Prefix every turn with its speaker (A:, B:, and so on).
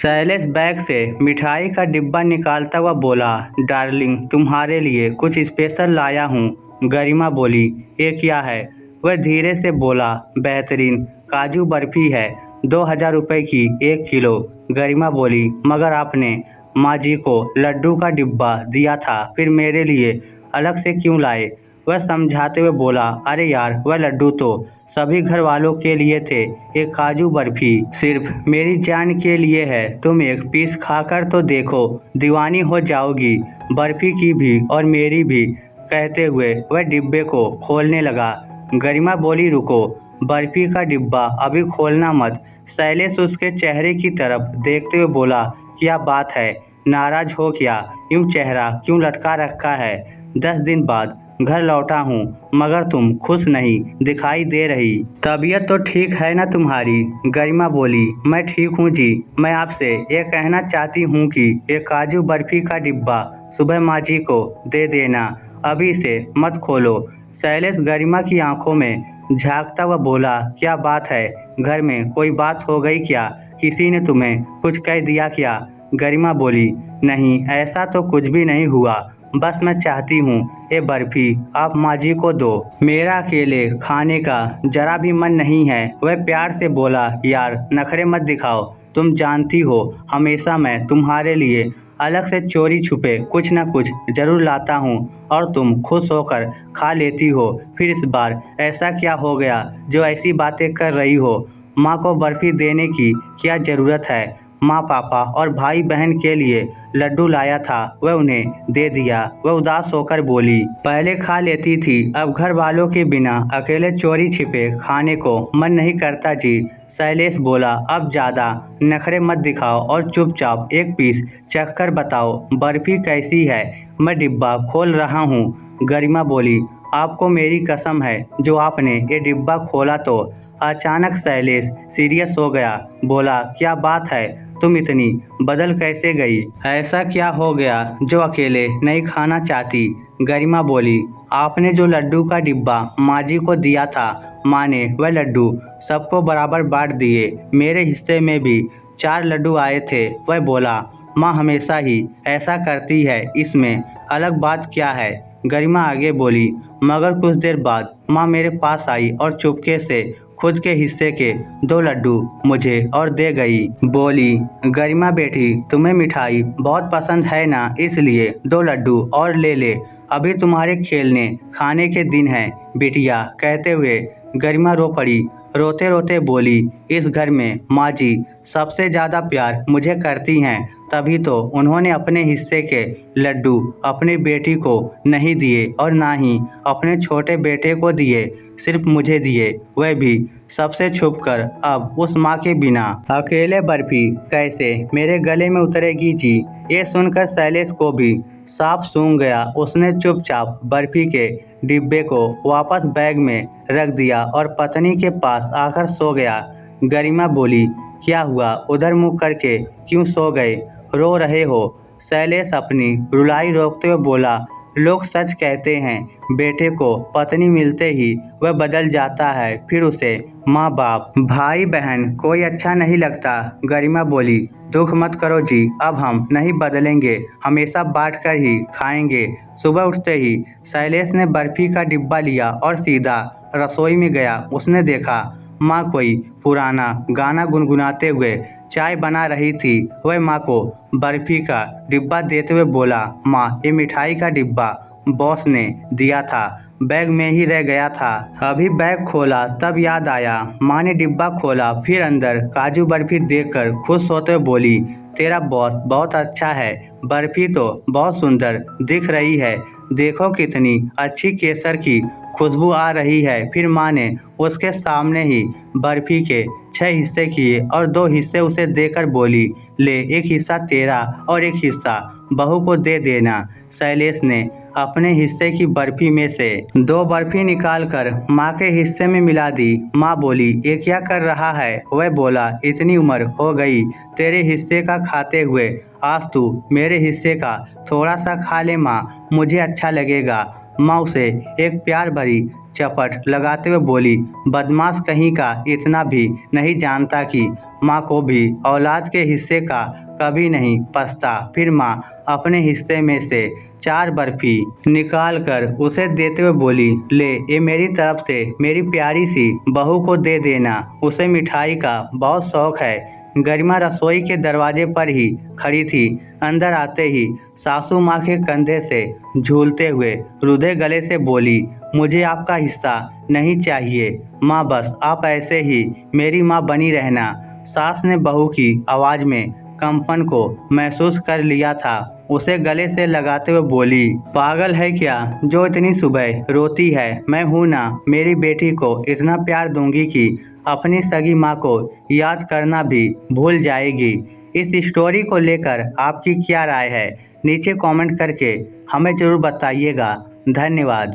A: Shailesh bag से मिठाई का डिब्बा निकालता हुआ बोला, डार्लिंग तुम्हारे लिए कुछ स्पेशल लाया हूँ। गरिमा बोली, ये क्या है? वह धीरे से बोला, बेहतरीन काजू बर्फी है, 2000 रुपये की 1 किलो। गरिमा बोली, मगर आपने माँ जी को लड्डू का डिब्बा दिया था, फिर मेरे लिए अलग से क्यों लाए? वह समझाते हुए बोला, अरे यार, वह लड्डू तो सभी घर वालों के लिए थे, एक काजू बर्फी सिर्फ मेरी जान के लिए है। तुम एक पीस खाकर तो देखो, दीवानी हो जाओगी, बर्फी की भी और मेरी भी। कहते हुए वह डिब्बे को खोलने लगा। गरिमा बोली, रुको, बर्फी का डिब्बा अभी खोलना मत। शैलेश उसके चेहरे की तरफ देखते हुए बोला, क्या बात है, नाराज हो क्या? यूं चेहरा क्यों लटका रखा है? 10 दिन बाद घर लौटा हूँ, मगर तुम खुश नहीं दिखाई दे रही। तबीयत तो ठीक है ना तुम्हारी? गरिमा बोली, मैं ठीक हूँ जी। मैं आपसे ये कहना चाहती हूँ कि ये काजू बर्फी का डिब्बा सुबह माँ जी को दे देना, अभी इसे मत खोलो। शैलेश गरिमा की आंखों में झांकता हुआ बोला, क्या बात है, घर में कोई बात हो गई क्या? किसी ने तुम्हें कुछ कह दिया क्या? गरिमा बोली, नहीं, ऐसा तो कुछ भी नहीं हुआ, बस मैं चाहती हूँ ये बर्फी आप माँ जी को दो, मेरा अकेले खाने का जरा भी मन नहीं है। वह प्यार से बोला, यार नखरे मत दिखाओ, तुम जानती हो हमेशा मैं तुम्हारे लिए अलग से चोरी छुपे कुछ न कुछ जरूर लाता हूँ और तुम खुश होकर खा लेती हो। फिर इस बार ऐसा क्या हो गया जो ऐसी बातें कर रही हो? माँ को बर्फी देने की क्या ज़रूरत है? माँ पापा और भाई बहन के लिए लड्डू लाया था, वह उन्हें दे दिया। वह उदास होकर बोली, पहले खा लेती थी, अब घर वालों के बिना अकेले चोरी छिपे खाने को मन नहीं करता जी। शैलेश बोला, अब ज़्यादा नखरे मत दिखाओ और चुपचाप एक पीस चखकर बताओ बर्फी कैसी है। मैं डिब्बा खोल रहा हूँ। गरिमा बोली, आपको मेरी कसम है, जो आपने ये डिब्बा खोला तो। अचानक शैलेश सीरियस हो गया, बोला, क्या बात है, तुम इतनी बदल कैसे गई? ऐसा क्या हो गया जो अकेले नहीं खाना चाहती? गरिमा बोली, आपने जो लड्डू का डिब्बा माँ जी को दिया था, माँ ने वह लड्डू सबको बराबर बांट दिए। मेरे हिस्से में भी 4 लड्डू आए थे। वह बोला, माँ हमेशा ही ऐसा करती है, इसमें अलग बात क्या है? गरिमा आगे बोली, मगर कुछ देर बाद माँ मेरे पास आई और चुपके से खुद के हिस्से के 2 लड्डू मुझे और दे गई। बोली, गरिमा बेटी, तुम्हें मिठाई बहुत पसंद है ना, इसलिए 2 लड्डू और ले ले, अभी तुम्हारे खेलने खाने के दिन है बिटिया। कहते हुए गरिमा रो पड़ी। रोते रोते बोली, इस घर में माँ जी सबसे ज़्यादा प्यार मुझे करती हैं, तभी तो उन्होंने अपने हिस्से के लड्डू अपनी बेटी को नहीं दिए और ना ही अपने छोटे बेटे को दिए, सिर्फ मुझे दिए, वह भी सबसे छुपकर। अब उस माँ के बिना अकेले बर्फी कैसे मेरे गले में उतरेगी जी? ये सुनकर शैलेश को भी साफ सूंघ गया। उसने चुपचाप बर्फी के डिब्बे को वापस बैग में रख दिया और पत्नी के पास आकर सो गया। गरिमा बोली, क्या हुआ, उधर मुँह करके क्यों सो गए, रो रहे हो? शैलेश अपनी रुलाई रोकते हुए बोला, लोग सच कहते हैं, बेटे को पत्नी मिलते ही वह बदल जाता है, फिर उसे माँ बाप भाई बहन कोई अच्छा नहीं लगता। गरिमा बोली, दुख मत करो जी, अब हम नहीं बदलेंगे, हमेशा बांट कर ही खाएंगे। सुबह उठते ही शैलेश ने बर्फी का डिब्बा लिया और सीधा रसोई में गया। उसने देखा माँ कोई पुराना गाना गुनगुनाते हुए चाय बना रही थी। वह माँ को बर्फी का डिब्बा देते हुए बोला, माँ ये मिठाई का डिब्बा बॉस ने दिया था, बैग में ही रह गया था, अभी बैग खोला तब याद आया। माँ ने डिब्बा खोला, फिर अंदर काजू बर्फी देखकर खुश होते हुए बोली, तेरा बॉस बहुत अच्छा है, बर्फी तो बहुत सुंदर दिख रही है, देखो कितनी अच्छी केसर की खुशबू आ रही है। फिर माँ ने उसके सामने ही बर्फी के 6 हिस्से किए और 2 हिस्से उसे देकर बोली, ले, एक हिस्सा तेरा और एक हिस्सा बहू को दे देना। शैलेश ने अपने हिस्से की बर्फी में से 2 बर्फी निकालकर माँ के हिस्से में मिला दी। माँ बोली, ये क्या कर रहा है? वह बोला, इतनी उम्र हो गई तेरे हिस्से का खाते हुए, आज तू मेरे हिस्से का थोड़ा सा खा ले माँ, मुझे अच्छा लगेगा। माँ उसे एक प्यार भरी चपट लगाते हुए बोली, बदमाश कहीं का, इतना भी नहीं जानता कि माँ को भी औलाद के हिस्से का कभी नहीं पछता। फिर माँ अपने हिस्से में से 4 बर्फी निकाल कर उसे देते हुए बोली, ले ये मेरी तरफ से मेरी प्यारी सी बहू को दे देना, उसे मिठाई का बहुत शौक है। गरिमा रसोई के दरवाजे पर ही खड़ी थी। अंदर आते ही सासू माँ के कंधे से झूलते हुए रुधे गले से बोली, मुझे आपका हिस्सा नहीं चाहिए माँ, बस आप ऐसे ही मेरी माँ बनी रहना। सास ने बहू की आवाज़ में कंपन को महसूस कर लिया था। उसे गले से लगाते हुए बोली, पागल है क्या जो इतनी सुबह रोती है? मैं हूँ ना, मेरी बेटी को इतना प्यार दूंगी कि अपनी सगी माँ को याद करना भी भूल जाएगी। इस स्टोरी को लेकर आपकी क्या राय है? नीचे कमेंट करके हमें ज़रूर बताइएगा। धन्यवाद।